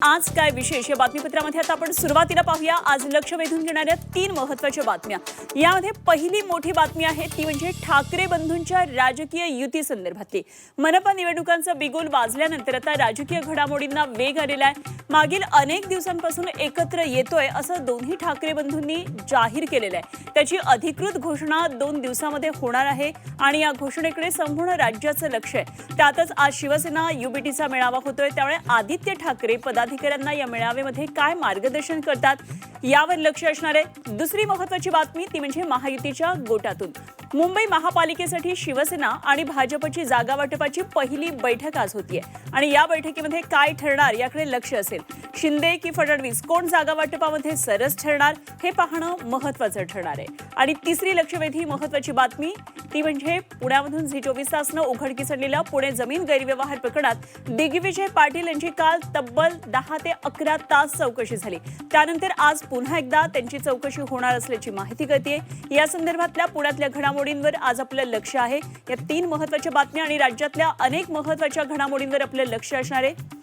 आज काय विशेष या बातमीपत्रामध्ये आता आपण सुरुवातीला पाहूया आज लक्ष वेधून घेणाऱ्या 3 महत्त्वाच्या बातम्या। यामध्ये पहिली मोठी बातमी आहे ती म्हणजे ठाकरे बंधूंच्या राजकीय युती संदर्भातली। मनपा निवडणुकांचा बिगुल वाजल्यानंतर आता राजकीय घडामोडींना वेग आलेला आहे। मागील अनेक दिवसांपासून एकत्र येतोय असं दोन्ही ठाकरे बंधूंनी जाहीर केलेलं आहे। त्याची अधिकृत घोषणा 2 दिवसांमध्ये होणार आहे आणि या घोषणेकडे संपूर्ण राज्याचं लक्ष आहे। त्यातच आज शिवसेना युबीटीचा मेळावा होतोय, त्यामुळे आदित्य ठाकरे पदाधिकाऱ्यांना या मेळाव्यामध्ये काय मार्गदर्शन करतात यावर लक्ष असणार आहे। दुसरी महत्त्वाची बातमी ती म्हणजे महायुतीच्या गोटातून मुंबई महापालिकेसाठी शिवसेना आणि भाजपची जागा वाटपाची पहिली बैठक आज होतीये आणि या बैठकीमध्ये काय ठरणार याकडे लक्ष असेल। शिंदे की फडणवीस कोण जागा वाटपामध्ये सरस ठरणार हे पाहणं महत्त्वाचं ठरणार आहे। आणि तिसरी लक्षवेधी महत्त्वाची बातमी ती म्हणजे पुण्यामधून झी24 तासनं उघडकीस आणलेल्या पुणे जमीन गैरव्यवहार प्रकरणात दिग्विजय पाटील यांची काल तब्बल 10 ते 11 तास चौकशी झाली। त्यानंतर आज पुन्हा एकदा त्यांची चौकशी होणार असल्याची माहिती कळतेय। या संदर्भातल्या पुण्यातल्या घडामोडींवर आज आपलं लक्ष आहे। या 3 महत्त्वाच्या बातम्या आणि राज्यातल्या अनेक महत्त्वाच्या घडामोडींवर आपलं लक्ष असणार आहे।